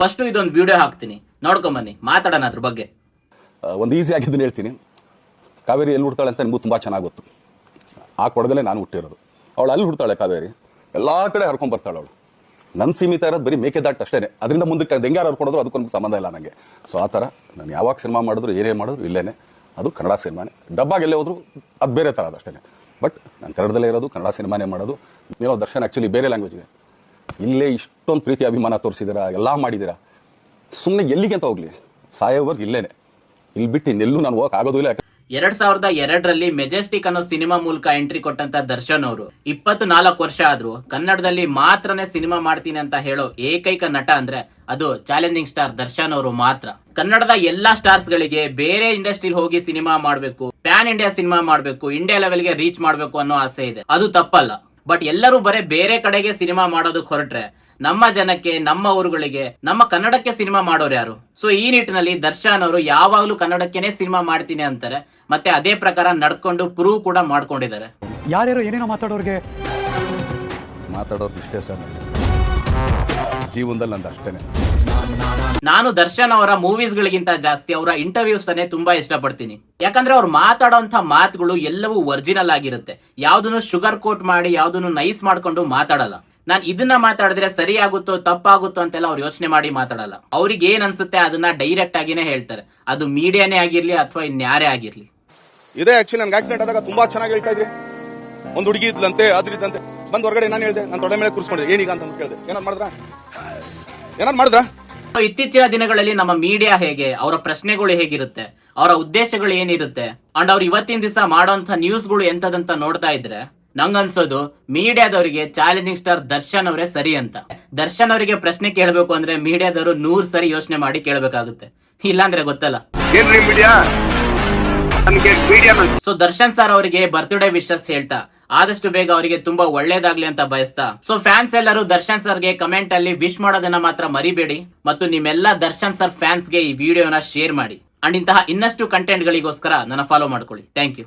First ಇದೊಂದು video ಹಾಕ್ತೀನಿ, ನೋಡ್ಕೊಂಬನ್ನಿ, ಮಾತಾಡೋಣ ಅದ್ರ ಬಗ್ಗೆ. ಒಂದು ಈಸಿ ಆಗಿದ್ದನ್ನು ಹೇಳ್ತೀನಿ. ಕಾವೇರಿ ಎಲ್ಲಿ ಹುಡ್ತಾಳೆ ಅಂತ ನಿಮಗೂ ತುಂಬ ಚೆನ್ನಾಗಿ ಗೊತ್ತು. ಆ ಕೊಡಗಲ್ಲೇ ನಾನು ಹುಟ್ಟಿರೋದು. ಅವಳು ಅಲ್ಲಿ ಹುಡ್ತಾಳೆ ಕಾವೇರಿ, ಎಲ್ಲ ಕಡೆ ಹರ್ಕೊಂಡ್ಬರ್ತಾಳೆ ಅವಳು. ನನ್ನ ಸೀಮಿತ ಇರೋದು ಬರೀ ಮೇಕೆದಾಟು ಅಷ್ಟೇ. ಅದರಿಂದ ಮುಂದಕ್ಕೆ ಹೆಂಗಾರು ಹರ್ಕೊಡೋದ್ರು ಅದಕ್ಕೊಂದು ಸಂಬಂಧ ಇಲ್ಲ ನನಗೆ. ಸೊ ಆ ಥರ ನಾನು ಯಾವಾಗ ಸಿನಿಮಾ ಮಾಡಿದ್ರು ಏನೇ ಮಾಡಿದ್ರು ಇಲ್ಲೇನೆ, ಅದು ಕನ್ನಡ ಸಿನಿಮಾನೇ. ಡಬ್ಬಾಗೆಲ್ಲೇ ಹೋದ್ರು ಅದು ಬೇರೆ ಥರ ಅದು ಅಷ್ಟೇ. ಬಟ್ ನಾನು ಕನ್ನಡದಲ್ಲೇ ಇರೋದು, ಕನ್ನಡ ಸಿನಿಮಾನೇ ಮಾಡೋದು. ಏನೋ ದರ್ಶನ್ ಆ್ಯಕ್ಚುಲಿ ಬೇರೆ ಲ್ಯಾಂಗ್ವೇಜ್ಗೆ ಇಲ್ಲೇ ಇಷ್ಟೊಂದು ಪ್ರೀತಿ ಅಭಿಮಾನ ತೋರಿಸಿದ್ದೀರಾ, ಎಲ್ಲ ಮಾಡಿದ್ದೀರಾ. ಸುಮ್ಮನೆ ಎಲ್ಲಿಗೆ ಅಂತ ಹೋಗ್ಲಿ, ಸಾಯೋವರ್ಗೆ ಇಲ್ಲೇನೆ. ಇಲ್ಲಿ ಬಿಟ್ಟು ಇನ್ನೆಲ್ಲೂ ನಾನು ಹೋಗಕ್ಕೆ ಆಗೋದು ಇಲ್ಲ. 2002ರಲ್ಲಿ ಮೆಜೆಸ್ಟಿಕ್ ಅನ್ನೋ ಸಿನಿಮಾ ಮೂಲಕ ಎಂಟ್ರಿ ಕೊಟ್ಟಂತ ದರ್ಶನ್ ಅವರು 24 ವರ್ಷ ಆದ್ರೂ ಕನ್ನಡದಲ್ಲಿ ಮಾತ್ರನೇ ಸಿನಿಮಾ ಮಾಡ್ತೀನಿ ಅಂತ ಹೇಳೋ ಏಕೈಕ ನಟ ಅಂದ್ರೆ ಅದು ಚಾಲೆಂಜಿಂಗ್ ಸ್ಟಾರ್ ದರ್ಶನ್ ಅವರು ಮಾತ್ರ. ಕನ್ನಡದ ಎಲ್ಲಾ ಸ್ಟಾರ್ಸ್ ಗಳಿಗೆ ಬೇರೆ ಇಂಡಸ್ಟ್ರಿಲ್ ಹೋಗಿ ಸಿನಿಮಾ ಮಾಡ್ಬೇಕು, ಪ್ಯಾನ್ ಇಂಡಿಯಾ ಸಿನಿಮಾ ಮಾಡ್ಬೇಕು, ಇಂಡಿಯಾ ಲೆವೆಲ್ಗೆ ರೀಚ್ ಮಾಡ್ಬೇಕು ಅನ್ನೋ ಆಸೆ ಇದೆ. ಅದು ತಪ್ಪಲ್ಲ. ಬಟ್ ಎಲ್ಲರೂ ಬರೇ ಬೇರೆ ಕಡೆಗೆ ಸಿನಿಮಾ ಮಾಡೋದಕ್ಕೆ ಹೊರಟ್ರೆ ನಮ್ಮ ಜನಕ್ಕೆ, ನಮ್ಮ ಊರುಗಳಿಗೆ, ನಮ್ಮ ಕನ್ನಡಕ್ಕೆ ಸಿನಿಮಾ ಮಾಡೋರು ಯಾರು? ಸೊ ಈ ನಿಟ್ಟಿನಲ್ಲಿ ದರ್ಶನ್ ಅವರು ಯಾವಾಗ್ಲೂ ಕನ್ನಡಕ್ಕೆನೆ ಸಿನಿಮಾ ಮಾಡ್ತೀನಿ ಅಂತಾರೆ, ಮತ್ತೆ ಅದೇ ಪ್ರಕಾರ ನಡ್ಕೊಂಡು ಪ್ರೂವ್ ಕೂಡ ಮಾಡ್ಕೊಂಡಿದ್ದಾರೆ. ಯಾರ್ಯಾರು ಏನೇನೋ ಮಾತಾಡೋರ್ಗೆ ಇಷ್ಟೇ ಸರ್, ಜೀವನದಲ್ಲಿ ನಂದು ಅಷ್ಟೇನೆ. ನಾನು ದರ್ಶನ್ ಅವರ ಮೂವೀಸ್ ಗಳಿಗಿಂತ ಜಾಸ್ತಿ ಅವರ ಇಂಟರ್ವ್ಯೂಸ್ ಅನ್ನೇ ತುಂಬಾ ಇಷ್ಟಪಡ್ತೀನಿ. ಯಾಕಂದ್ರೆ ಅವ್ರು ಮಾತಾಡೋಂತ ಮಾತುಗಳು ಎಲ್ಲವೂ ಒರಿಜಿನಲ್ ಆಗಿರುತ್ತೆ. ಯಾವ್ದನ್ನು ಶುಗರ್ ಕೋಟ್ ಮಾಡಿ, ಯಾವ್ದನ್ನು ನೈಸ್ ಮಾಡ್ಕೊಂಡು ಮಾತಾಡಲ್ಲ. ನಾನ್ ಇದನ್ನ ಮಾತಾಡಿದ್ರೆ ಸರಿ ಆಗುತ್ತೋ ತಪ್ಪಾಗುತ್ತೋ ಅಂತೆಲ್ಲ ಅವ್ರು ಯೋಚನೆ ಮಾಡಿ ಮಾತಾಡಲ್ಲ. ಅವ್ರಿಗೆ ಏನ್ ಅನ್ಸುತ್ತೆ ಅದನ್ನ ಡೈರೆಕ್ಟ್ ಆಗಿನೇ ಹೇಳ್ತಾರೆ. ಅದು ಮೀಡಿಯಾನೇ ಆಗಿರ್ಲಿ ಅಥವಾ ಇನ್ಯಾರೇ ಆಗಿರ್ಲಿ. ಇದೇ ಆಕ್ಚುಲಿ ನನ್ಗೆ ಆಕ್ಸಿಡೆಂಟ್ ಆದಾಗ ತುಂಬಾ ಚೆನ್ನಾಗಿ ಹೇಳ್ತಾ ಇದ್ರಿ. ಒಂದು ಹುಡುಗಿ ಇದ್ಲಂತೆ, ಅದ್ರಿದ್ದಂತೆ. ಬಂದ್ ಹೊರಗಡೆ ನಾನು ಹೇಳಿದೆ, ನಾನು ತೊಡೆ ಮೇಲೆ ಕೂರಿಸ್ಕೊಂಡಿದ್ದೆ, ಏನೀಗ ಅಂತ ಕೇಳಿದೆ. ಏನಾದ್ರು ಮಾಡಿದ್ರ? ಇತ್ತೀಚಿನ ದಿನಗಳಲ್ಲಿ ನಮ್ಮ ಮೀಡಿಯಾ ಹೇಗೆ, ಅವರ ಪ್ರಶ್ನೆಗಳು ಹೇಗಿರುತ್ತೆ, ಅವರ ಉದ್ದೇಶಗಳು ಏನಿರುತ್ತೆ, ಅಂಡ್ ಅವ್ರು ಇವತ್ತಿನ ದಿವಸ ಮಾಡೋಂಥ ನ್ಯೂಸ್ಗಳು ಎಂತದಂತ ನೋಡ್ತಾ ಇದ್ರೆ ನಂಗನ್ಸೋದು ಮೀಡಿಯಾದವರಿಗೆ ಚಾಲೆಂಜಿಂಗ್ ಸ್ಟಾರ್ ದರ್ಶನ್ ಅವರೇ ಸರಿ ಅಂತ. ದರ್ಶನ್ ಅವರಿಗೆ ಪ್ರಶ್ನೆ ಕೇಳಬೇಕು ಅಂದ್ರೆ ಮೀಡಿಯಾದವರು 100 ಸರಿ ಯೋಚನೆ ಮಾಡಿ ಕೇಳಬೇಕಾಗುತ್ತೆ, ಇಲ್ಲಾಂದ್ರೆ ಗೊತ್ತಲ್ಲ. ಸೊ ದರ್ಶನ್ ಸರ್ ಅವರಿಗೆ ಬರ್ತ್ಡೇ ವಿಶಸ್ ಹೇಳ್ತಾ ಆದಷ್ಟು ಬೇಗ ಅವರಿಗೆ ತುಂಬಾ ಒಳ್ಳೇದಾಗ್ಲಿ ಅಂತ ಬಯಸ್ತಾ, ಸೊ ಫ್ಯಾನ್ಸ್ ಎಲ್ಲರೂ ದರ್ಶನ್ ಸರ್ಗೆ ಕಮೆಂಟ್ ಅಲ್ಲಿ ವಿಶ್ ಮಾಡೋದನ್ನ ಮಾತ್ರ ಮರಿಬೇಡಿ. ಮತ್ತು ನಿಮ್ಮೆಲ್ಲ ದರ್ಶನ್ ಸರ್ ಫ್ಯಾನ್ಸ್ಗೆ ಈ ವಿಡಿಯೋನ ಶೇರ್ ಮಾಡಿ. ಅಂಡ್ ಇಂತಹ ಇನ್ನಷ್ಟು ಕಂಟೆಂಟ್ ಗಳಿಗೋಸ್ಕರ ನನ್ನ ಫಾಲೋ ಮಾಡ್ಕೊಳ್ಳಿ. Thank you.